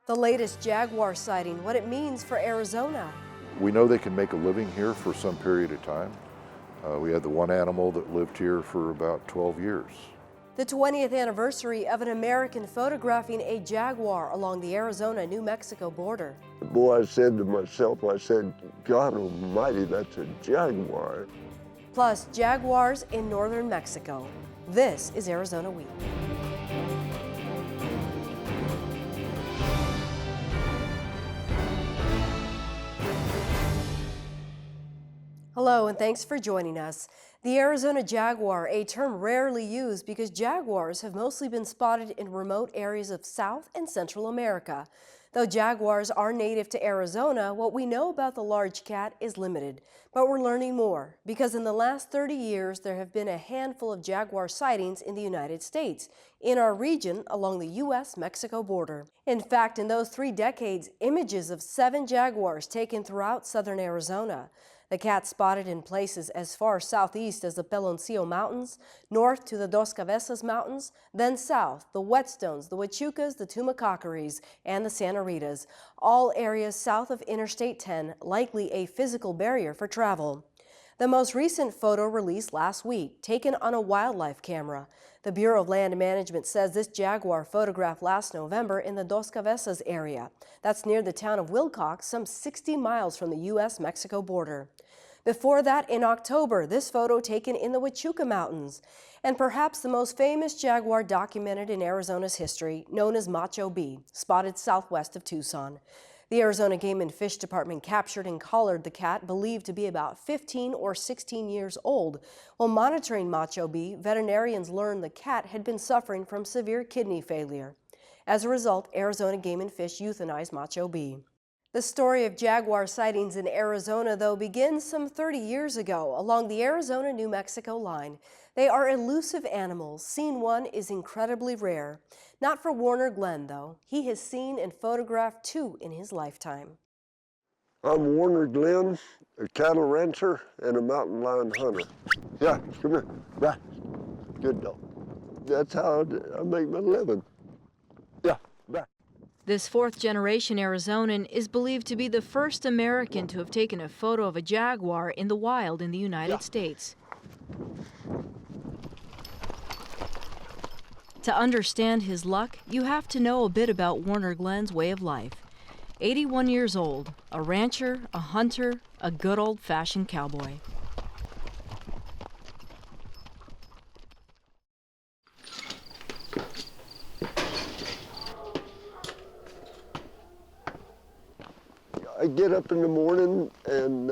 The latest Jaguar sighting, what it means for Arizona. We know they can make a living here for some period of time. We had the one animal that lived here for about 12 years. The 20th anniversary of an American photographing a jaguar along the Arizona-New Mexico border. Boy, I said to myself, I said, God almighty, that's a jaguar. Plus, jaguars in northern Mexico. This is Arizona Week. Hello, and thanks for joining us. The Arizona jaguar, a term rarely used because jaguars have mostly been spotted in remote areas of South and Central America. Though jaguars are native to Arizona, what we know about the large cat is limited. But we're learning more because in the last 30 years, there have been a handful of jaguar sightings in the United States, in our region along the U.S.-Mexico border. In fact, in those 3 decades, images of 7 jaguars taken throughout southern Arizona. The cat spotted in places as far southeast as the Peloncillo Mountains, north to the Dos Cabezas Mountains, then south, the Whetstones, the Huachucas, the Tumacacaries, and the Santa Ritas, all areas south of Interstate 10, likely a physical barrier for travel. The most recent photo released last week, taken on a wildlife camera. The Bureau of Land Management says this jaguar photographed last November in the Dos Cabezas area. That's near the town of Wilcox, some 60 miles from the U.S.-Mexico border. Before that, in October, this photo taken in the Huachuca Mountains. And perhaps the most famous jaguar documented in Arizona's history, known as Macho B, spotted southwest of Tucson. The Arizona Game and Fish Department captured and collared the cat, believed to be about 15 or 16 years old. While monitoring Macho B, veterinarians learned the cat had been suffering from severe kidney failure. As a result, Arizona Game and Fish euthanized Macho B. The story of jaguar sightings in Arizona, though, begins some 30 years ago along the Arizona-New Mexico line. They are elusive animals. Seeing one is incredibly rare. Not for Warner Glenn, though. He has seen and photographed 2 in his lifetime. I'm Warner Glenn, a cattle rancher and a mountain lion hunter. Yeah, come here, right. Good dog. That's how I make my living. Yeah, right. This 4th-generation Arizonan is believed to be the first American to have taken a photo of a jaguar in the wild in the United States. To understand his luck, you have to know a bit about Warner Glenn's way of life. 81 years old, a rancher, a hunter, a good old-fashioned cowboy. I get up in the morning and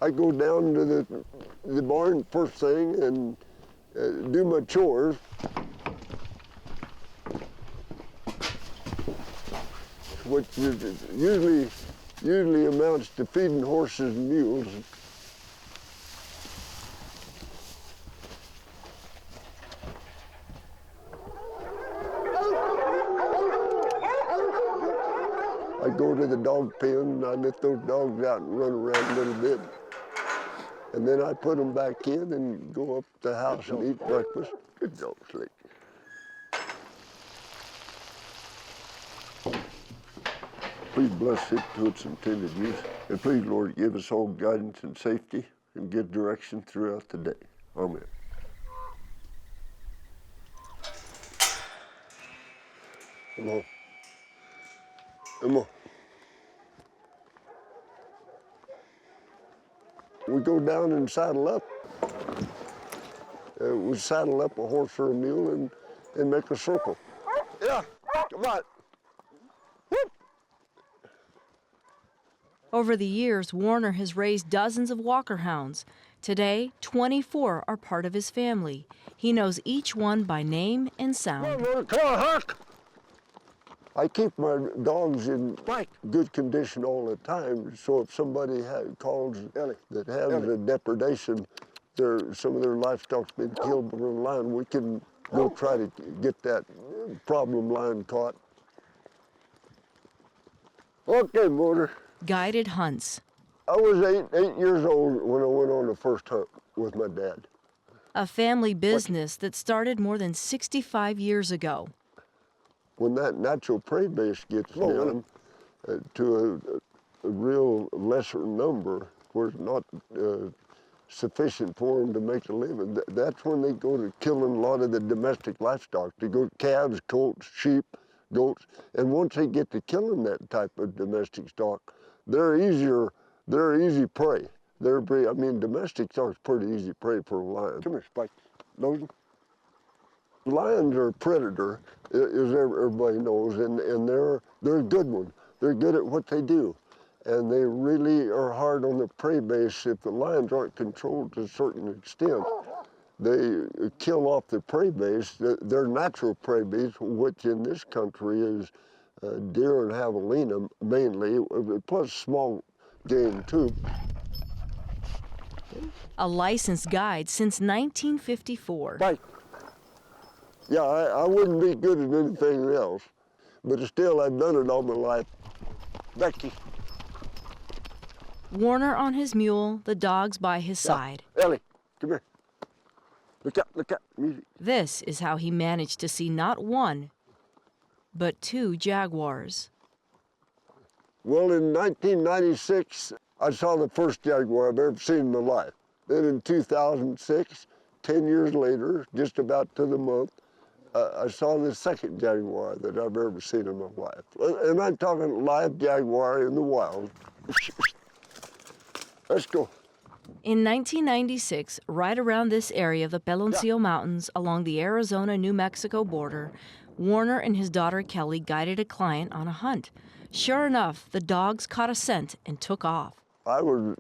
I go down to the barn first thing and do my chores. Which usually amounts to feeding horses and mules. I go to the dog pen, I let those dogs out and run around a little bit. And then I put them back in and go up to the house and eat breakfast. Good dog, Slick. Please bless it to its intended use. And please, Lord, give us all guidance and safety and good direction throughout the day. Amen. Come on. Come on. We go down and saddle up. We saddle up a horse or a mule and make a circle. Yeah, come on. Whoop. Over the years, Warner has raised dozens of Walker hounds. Today, 24 are part of his family. He knows each one by name and sound. Come on, Huck. I keep my dogs in good condition all the time, so if somebody calls that has a depredation, some of their livestock's been killed by the lion, we can go try to get that problem lion caught. Okay, Motor. Guided hunts. I was eight years old when I went on the first hunt with my dad. A family business that started more than 65 years ago. When that natural prey base gets down to a real lesser number, where it's not sufficient for them to make a living, that's when they go to killing a lot of the domestic livestock. They go calves, colts, sheep, goats, and once they get to killing that type of domestic stock, they're easy prey. I mean, domestic stock's pretty easy prey for a lion. Come here, Spike. Logan. Lions are a predator, as everybody knows, and they're a good one. They're good at what they do, and they really are hard on the prey base. If the lions aren't controlled to a certain extent, they kill off the prey base, their natural prey base, which in this country is deer and javelina mainly, plus small game too. A licensed guide since 1954. Bye. Yeah, I wouldn't be good at anything else, but still I've done it all my life. Becky. Warner on his mule, the dogs by his side. Ellie, come here. Look up, music. This is how he managed to see not one, but 2 jaguars. Well, in 1996, I saw the first jaguar I've ever seen in my life. Then in 2006, 10 years later, just about to the month, I saw the second jaguar that I've ever seen in my life. And I'm talking live jaguar in the wild. Let's go. In 1996, right around this area of the Peloncillo Mountains along the Arizona-New Mexico border, Warner and his daughter Kelly guided a client on a hunt. Sure enough, the dogs caught a scent and took off. I was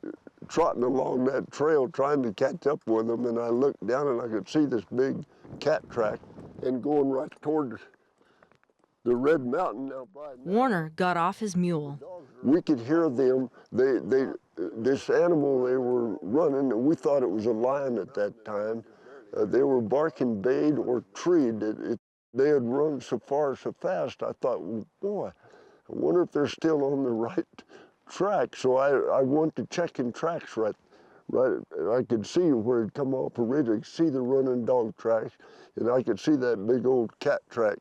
trotting along that trail trying to catch up with them, and I looked down and I could see this big cat track and going right toward the red mountain now by. Warner got off his mule. We could hear them. This animal they were running, and we thought it was a lion at that time. They were barking, bayed, or treed. They had run so far, so fast. I thought, well, boy, I wonder if they're still on the right track. So I went to checking tracks right. I could see where it come off originally. I could see the running dog tracks, and I could see that big old cat track.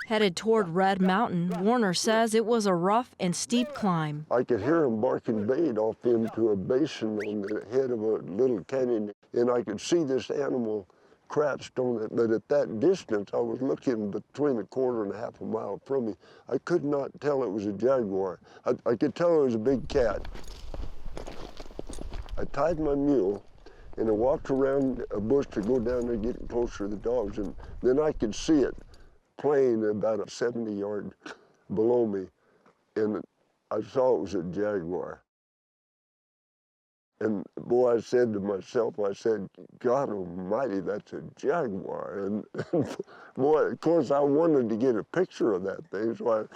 Headed toward Red Mountain, Warner says it was a rough and steep climb. I could hear them barking bayed off into a basin on the head of a little canyon, and I could see this animal crouched on it. But at that distance, I was looking between a quarter and a half a mile from me. I could not tell it was a jaguar. I could tell it was a big cat. I tied my mule, and I walked around a bush to go down there getting closer to the dogs, and then I could see it plain about 70 yards below me, and I saw it was a jaguar. And boy, I said to myself, I said, God almighty, that's a jaguar. And boy, of course, I wanted to get a picture of that thing, so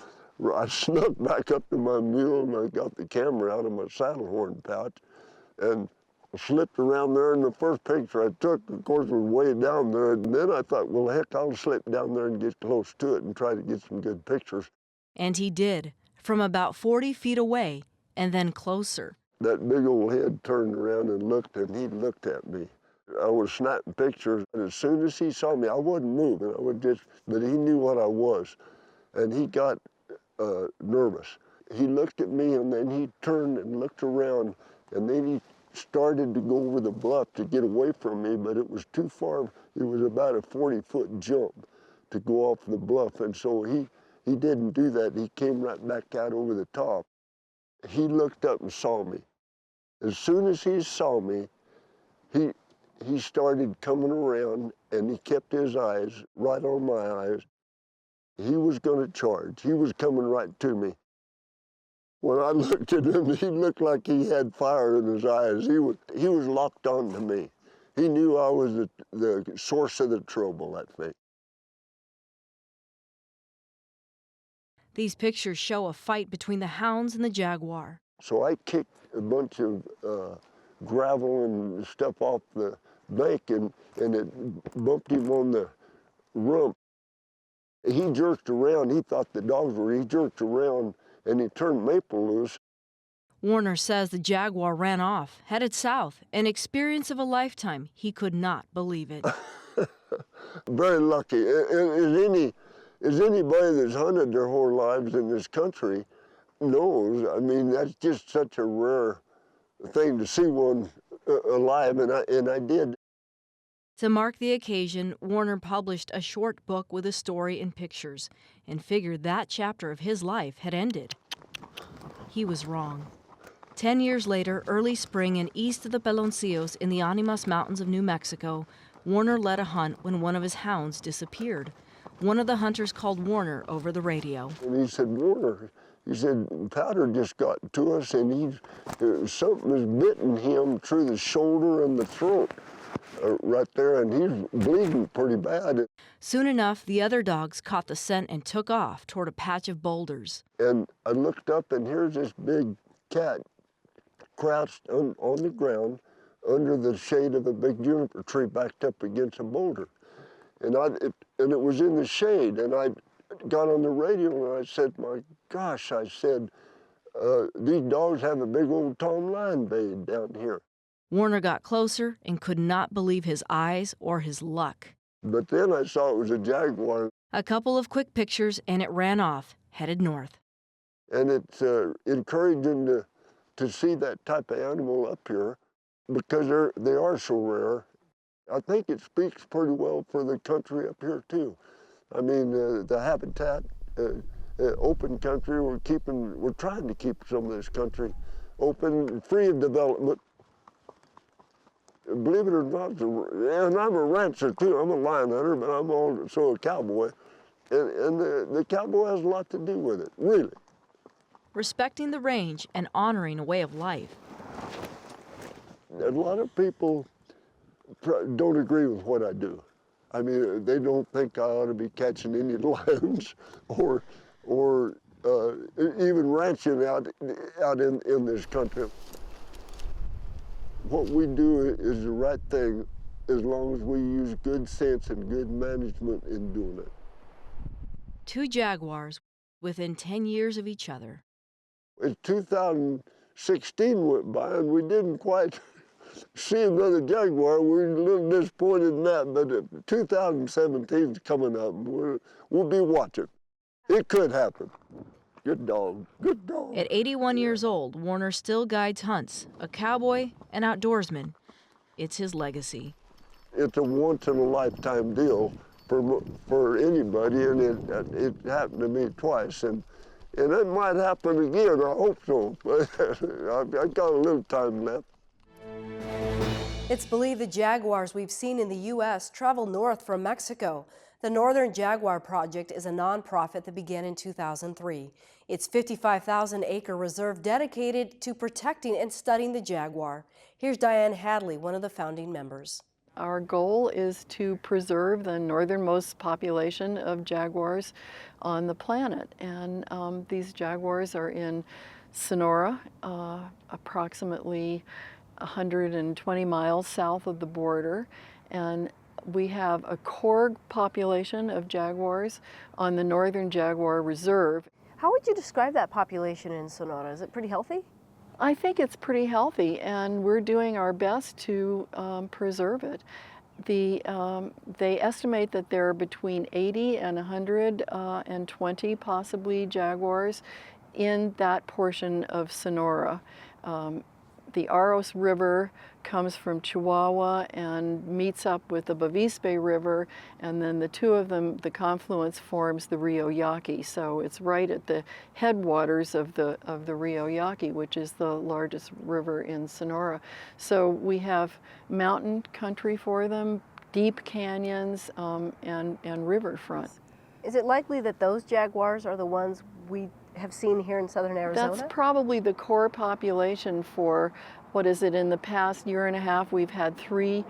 I snuck back up to my mule, and I got the camera out of my saddle horn pouch, and slipped around there, and the first picture I took, of course, was way down there. And then I thought, well, heck, I'll slip down there and get close to it and try to get some good pictures. And he did, from about 40 feet away, and then closer. That big old head turned around and he looked at me. I was snapping pictures, and as soon as he saw me, I wasn't moving, but he knew what I was, and he got nervous. He looked at me, and then he turned and looked around, and then he started to go over the bluff to get away from me, but it was too far. It was about a 40-foot jump to go off the bluff, and so he didn't do that. He came right back out over the top. He looked up and saw me. As soon as he saw me, he started coming around, and he kept his eyes right on my eyes. He was going to charge. He was coming right to me. When I looked at him, he looked like he had fire in his eyes. He was locked on to me. He knew I was the source of the trouble, I think. These pictures show a fight between the hounds and the jaguar. So I kicked a bunch of gravel and stuff off the bank, and it bumped him on the rump. He jerked around. He thought the dogs were. He jerked around, and he turned Maple loose. Warner says the jaguar ran off, headed south, an experience of a lifetime. He could not believe it. Very lucky. As as anybody that's hunted their whole lives in this country knows, I mean, that's just such a rare thing to see one alive, and I did. To mark the occasion, Warner published a short book with a story and pictures and figured that chapter of his life had ended. He was wrong. 10 years later, early spring and east of the Peloncillos in the Animas Mountains of New Mexico, Warner led a hunt when one of his hounds disappeared. One of the hunters called Warner over the radio. And he said, Warner, he said, powder just got to us, and something has bitten him through the shoulder and the throat right there, and he's bleeding pretty bad. Soon enough, the other dogs caught the scent and took off toward a patch of boulders. And I looked up, and here's this big cat crouched on the ground under the shade of a big juniper tree backed up against a boulder. And it was in the shade, and I got on the radio and I said, my gosh, I said, these dogs have a big old Tom Line bait down here. Warner got closer and could not believe his eyes or his luck. But then I saw it was a jaguar. A couple of quick pictures and it ran off, headed north. And it's encouraging to see that type of animal up here because they are so rare. I think it speaks pretty well for the country up here too. I mean, the habitat, open country, we're trying to keep some of this country open, free of development. Believe it or not, and I'm a rancher too, I'm a lion hunter, but I'm also a cowboy. And the cowboy has a lot to do with it, really. Respecting the range and honoring a way of life. A lot of people don't agree with what I do. I mean, they don't think I ought to be catching any lions or even ranching out in this country. What we do is the right thing as long as we use good sense and good management in doing it. Two Jaguars within 10 years of each other. As 2016 went by and we didn't quite see another Jaguar, we're a little disappointed in that, but 2017 is coming up and we'll be watching. It could happen. Good dog, good dog. At 81 years old, Warner still guides hunts, a cowboy, an outdoorsman. It's his legacy. It's a once-in-a-lifetime deal for anybody, and it happened to me twice, and it might happen again, I hope so, but I've got a little time left. It's believed the Jaguars we've seen in the U.S. travel north from Mexico. The Northern Jaguar Project is a nonprofit that began in 2003. It's 55,000-acre reserve dedicated to protecting and studying the jaguar. Here's Diane Hadley, one of the founding members. Our goal is to preserve the northernmost population of jaguars on the planet. And these jaguars are in Sonora, approximately 120 miles south of the border. And we have a core population of jaguars on the Northern Jaguar Reserve. How would you describe that population in Sonora? Is it pretty healthy? I think it's pretty healthy, and we're doing our best to preserve it. They estimate that there are between 80 and 120 possibly jaguars in that portion of Sonora. The Aros River comes from Chihuahua and meets up with the Bavispe River, and then the two of them, the confluence forms the Rio Yaqui. So it's right at the headwaters of the Rio Yaqui, which is the largest river in Sonora. So we have mountain country for them, deep canyons, and riverfront. Is it likely that those jaguars are the ones we have seen here in southern Arizona? That's probably the core population for, what is it, in the past year and a half, we've had 3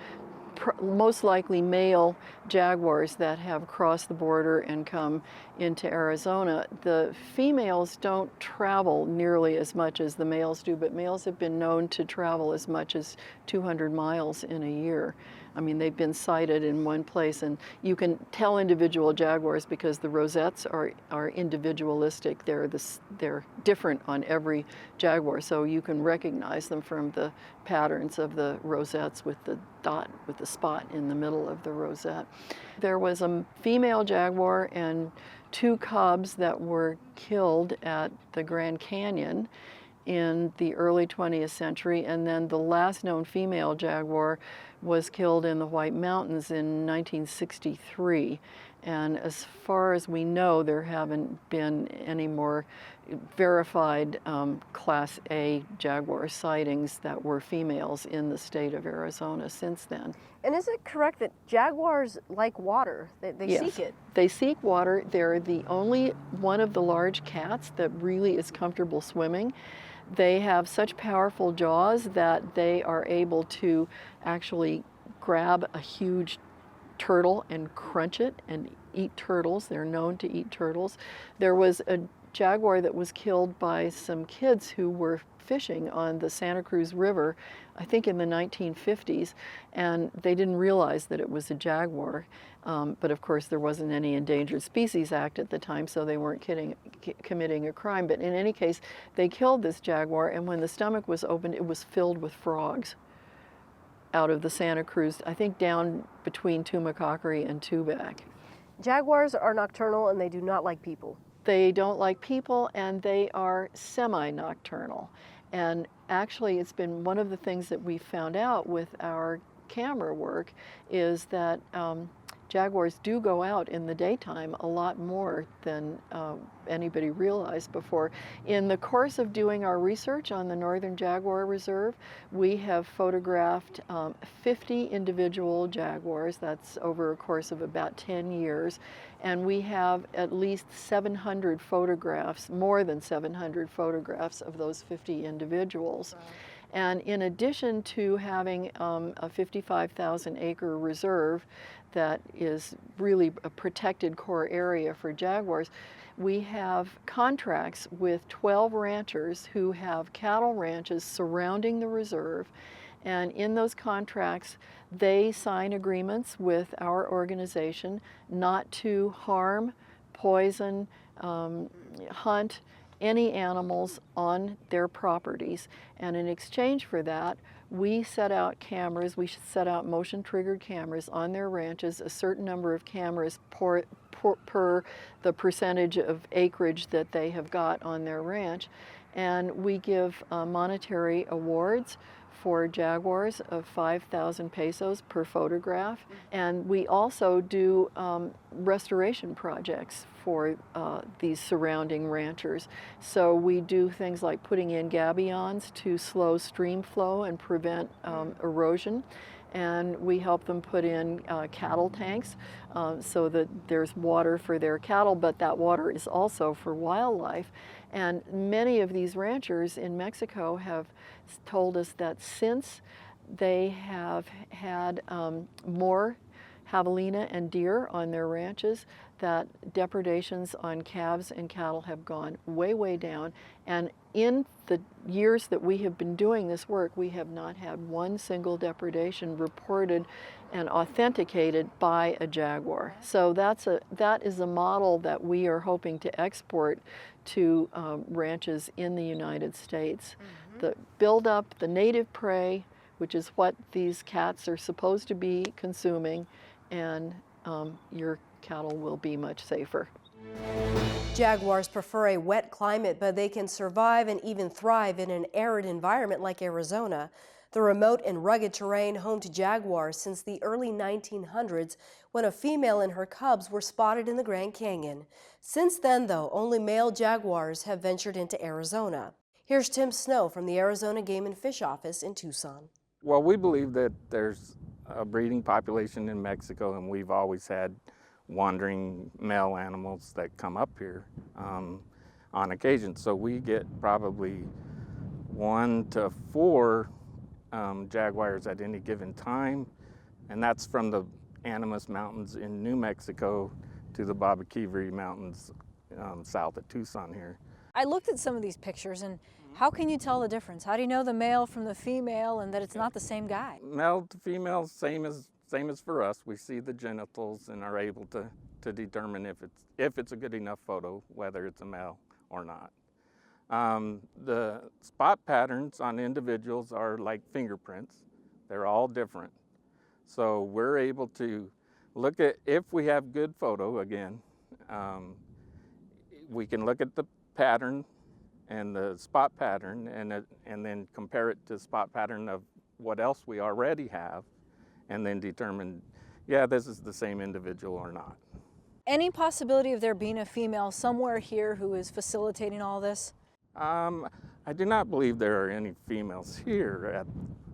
most likely male jaguars that have crossed the border and come into Arizona. The females don't travel nearly as much as the males do, but males have been known to travel as much as 200 miles in a year. I mean, they've been sighted in one place, and you can tell individual jaguars because the rosettes are individualistic. They're different on every jaguar, so you can recognize them from the patterns of the rosettes with the dot, with the spot in the middle of the rosette. There was a female jaguar and 2 cubs that were killed at the Grand Canyon in the early 20th century, and then the last known female jaguar was killed in the White Mountains in 1963. And as far as we know, there haven't been any more verified Class A jaguar sightings that were females in the state of Arizona since then. And is it correct that jaguars like water? They Yes, seek it? they seek water. They're the only one of the large cats that really is comfortable swimming. They have such powerful jaws that they are able to actually grab a huge turtle and crunch it and eat turtles. They're known to eat turtles. There was a jaguar that was killed by some kids who were fishing on the Santa Cruz River, I think in the 1950s, and they didn't realize that it was a jaguar. But of course there wasn't any Endangered Species Act at the time, so they weren't committing a crime. But in any case, they killed this jaguar, and when the stomach was opened, it was filled with frogs out of the Santa Cruz, I think down between Tumacacori and Tubac. Jaguars are nocturnal and they do not like people. They don't like people, and they are semi-nocturnal. And actually, it's been one of the things that we found out with our camera work is that jaguars do go out in the daytime a lot more than anybody realized before. In the course of doing our research on the Northern Jaguar Reserve, we have photographed 50 individual jaguars. That's over a course of about 10 years. And we have at least 700 photographs, more than 700 photographs of those 50 individuals. Wow. And in addition to having a 55,000 acre reserve that is really a protected core area for jaguars, we have contracts with 12 ranchers who have cattle ranches surrounding the reserve. And in those contracts, they sign agreements with our organization not to harm, poison, hunt any animals on their properties. And in exchange for that, we set out cameras, we set out motion triggered cameras on their ranches, a certain number of cameras per the percentage of acreage that they have got on their ranch. And we give monetary awards for jaguars of 5,000 pesos per photograph. And we also do restoration projects for these surrounding ranchers. So we do things like putting in gabions to slow stream flow and prevent erosion. And we help them put in cattle tanks so that there's water for their cattle, but that water is also for wildlife. And many of these ranchers in Mexico have told us that since they have had more javelina and deer on their ranches, that depredations on calves and cattle have gone way, way down. And in the years that we have been doing this work, we have not had one single depredation reported and authenticated by a jaguar. So that is a model that we are hoping to export to ranches in the United States. Build up the native prey, which is what these cats are supposed to be consuming, and your cattle will be much safer. Jaguars prefer a wet climate, but they can survive and even thrive in an arid environment like Arizona. The remote and rugged terrain home to jaguars since the early 1900s, when a female and her cubs were spotted in the Grand Canyon. Since then, though, only male jaguars have ventured into Arizona. Here's Tim Snow from the Arizona Game and Fish Office in Tucson. Well, we believe that there's a breeding population in Mexico, and we've always had wandering male animals that come up here on occasion. So we get probably 1 to 4 jaguars at any given time, and that's from the Animas Mountains in New Mexico to the Babaquiviri Mountains south of Tucson here. I looked at some of these pictures, and how can you tell the difference? How do you know the male from the female and that it's not the same guy? Male to female, same same as for us. We see the genitals and are able to determine if it's a good enough photo, whether it's a male or not. The spot patterns on individuals are like fingerprints. They're all different. So we're able to look at, if we have good photo, again, we can look at the pattern and the spot pattern and then compare it to spot pattern of what else we already have, and then determine, yeah, this is the same individual or not. Any possibility of there being a female somewhere here who is facilitating all this? I do not believe there are any females here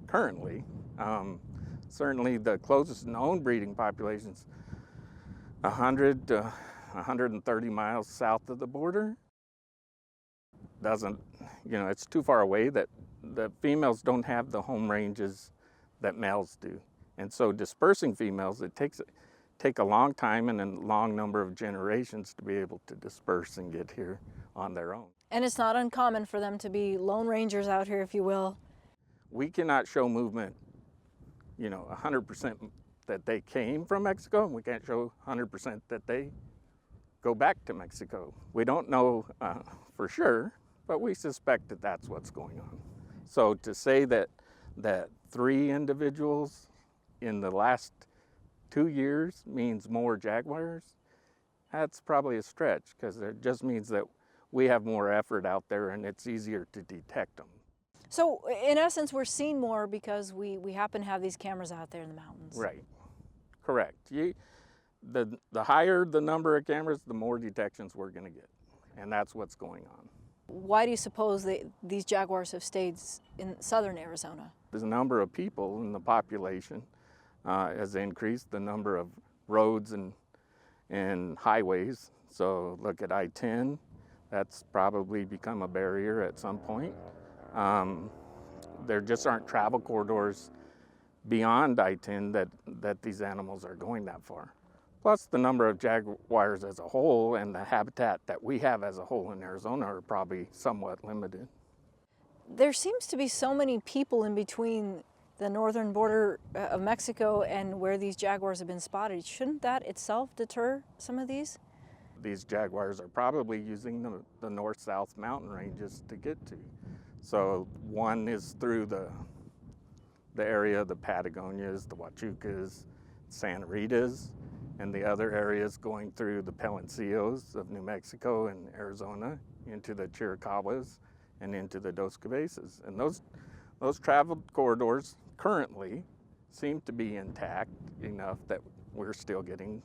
currently. Certainly the closest known breeding population's 100 to 130 miles south of the border. It's too far away that the females don't have the home ranges that males do. And so dispersing females, it take a long time and a long number of generations to be able to disperse and get here on their own. And it's not uncommon for them to be lone rangers out here, if you will. We cannot show movement, 100% that they came from Mexico, and we can't show 100% that they go back to Mexico. We don't know for sure, but we suspect that that's what's going on. So to say that 3 individuals in the last 2 years means more Jaguars, that's probably a stretch, because it just means that we have more effort out there and it's easier to detect them. So in essence, we're seeing more because we happen to have these cameras out there in the mountains. Right, correct. The higher the number of cameras, the more detections we're going to get, and that's what's going on. Why do you suppose these Jaguars have stayed in southern Arizona? The number of people in the population has increased, the number of roads and highways. So look at I-10, that's probably become a barrier at some point. There just aren't travel corridors beyond I-10 that these animals are going that far. Plus the number of Jaguars as a whole and the habitat that we have as a whole in Arizona are probably somewhat limited. There seems to be so many people in between the northern border of Mexico and where these Jaguars have been spotted. Shouldn't that itself deter some of these? These Jaguars are probably using the north-south mountain ranges to get to. So one is through the area of the Patagonias, the Huachucas, Santa Ritas, and the other areas going through the Palencios of New Mexico and Arizona into the Chiricahuas and into the Dos Cabezas. And those traveled corridors currently seem to be intact enough that we're still getting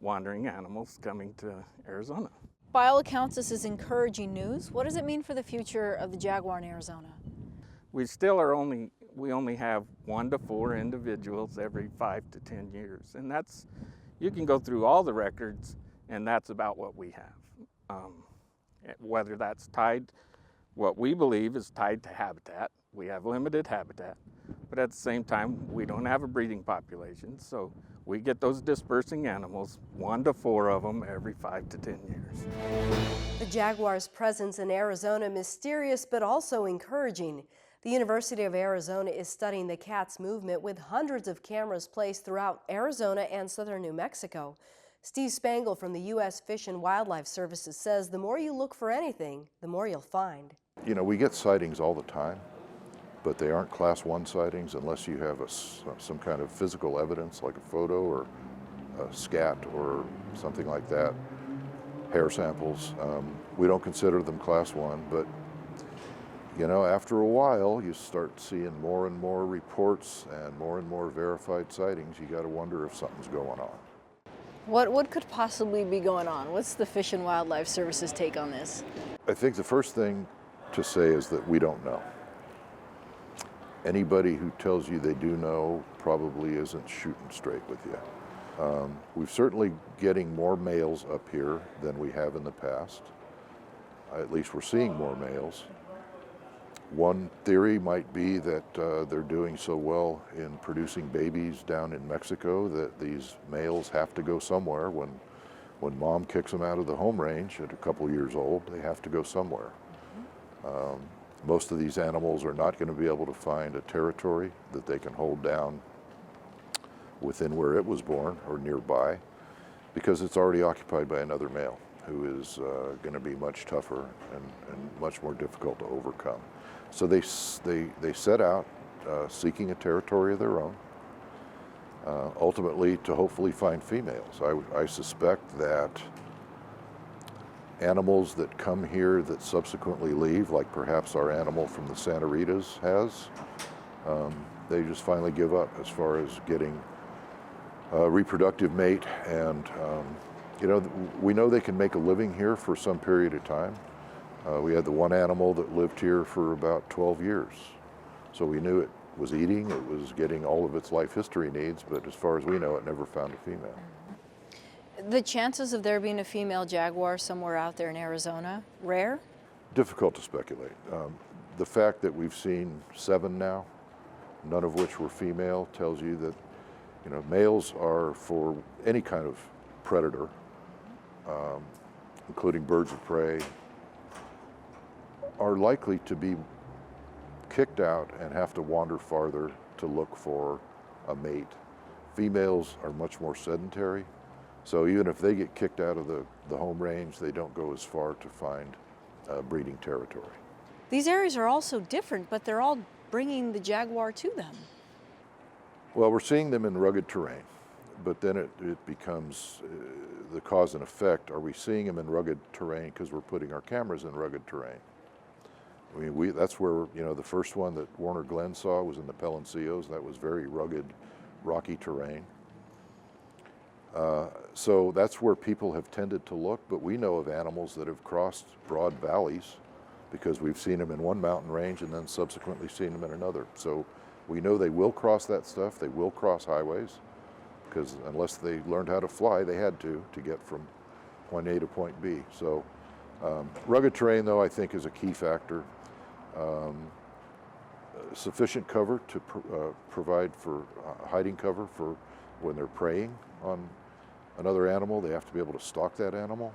wandering animals coming to Arizona. By all accounts, this is encouraging news. What does it mean for the future of the Jaguar in Arizona? We only have 1 to 4 individuals every 5 to 10 years. And you can go through all the records and that's about what we have. Whether that's what we believe is tied to habitat. We have limited habitat, but at the same time, we don't have a breeding population. So we get those dispersing animals, 1 to 4 of them every 5 to 10 years. The Jaguar's presence in Arizona mysterious but also encouraging. The University of Arizona is studying the cat's movement with hundreds of cameras placed throughout Arizona and southern New Mexico. Steve Spangle from the U.S. Fish and Wildlife Services says the more you look for anything, the more you'll find. We get sightings all the time, but they aren't Class 1 sightings unless you have some kind of physical evidence, like a photo or a scat or something like that, hair samples. We don't consider them Class 1, but after a while, you start seeing more and more reports and more verified sightings. You got to wonder if something's going on. What could possibly be going on? What's the Fish and Wildlife Service's take on this? I think the first thing to say is that we don't know. Anybody who tells you they do know probably isn't shooting straight with you. We're certainly getting more males up here than we have in the past. At least we're seeing more males. One theory might be that they're doing so well in producing babies down in Mexico that these males have to go somewhere. When mom kicks them out of the home range at a couple years old, they have to go somewhere. Most of these animals are not going to be able to find a territory that they can hold down within where it was born or nearby, because it's already occupied by another male who is going to be much tougher and much more difficult to overcome. So they set out seeking a territory of their own, ultimately to hopefully find females. I suspect that animals that come here that subsequently leave, like perhaps our animal from the Santa Ritas has, they just finally give up as far as getting a reproductive mate. And you know, we know they can make a living here for some period of time. We had the one animal that lived here for about 12 years. So we knew it was eating, it was getting all of its life history needs, but as far as we know, it never found a female. The chances of there being a female jaguar somewhere out there in Arizona, rare? Difficult to speculate. The fact that we've seen 7 now, none of which were female, tells you that, you know, males are, for any kind of predator, including birds of prey, are likely to be kicked out and have to wander farther to look for a mate. Females are much more sedentary, so even if they get kicked out of the home range, they don't go as far to find breeding territory. These areas are all so different, but they're all bringing the jaguar to them. Well, we're seeing them in rugged terrain, but then it becomes the cause and effect. Are we seeing them in rugged terrain because we're putting our cameras in rugged terrain? I mean, that's where, you know, the first one that Warner Glenn saw was in the Palencios. That was very rugged, rocky terrain. So that's where people have tended to look, but we know of animals that have crossed broad valleys because we've seen them in one mountain range and then subsequently seen them in another. So we know they will cross that stuff. They will cross highways, because unless they learned how to fly, they had to get from point A to point B. So rugged terrain, though, I think is a key factor. Sufficient cover to provide for hiding cover for when they're preying on another animal. They have to be able to stalk that animal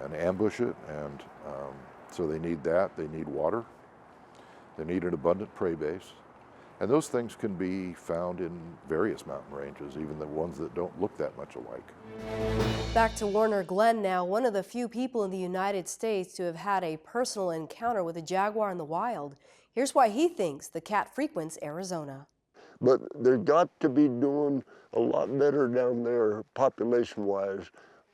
and ambush it, and so they need that. They need water. They need an abundant prey base. And those things can be found in various mountain ranges, even the ones that don't look that much alike. Back to Warner Glenn now, one of the few people in the United States to have had a personal encounter with a jaguar in the wild. Here's why he thinks the cat frequents Arizona. But they've got to be doing a lot better down there population-wise,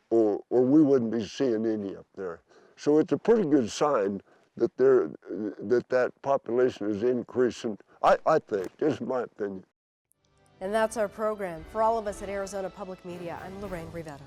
or we wouldn't be seeing any up there. So it's a pretty good sign that that population is increasing, I think. This is my opinion. And that's our program. For all of us at Arizona Public Media, I'm Lorraine Rivera.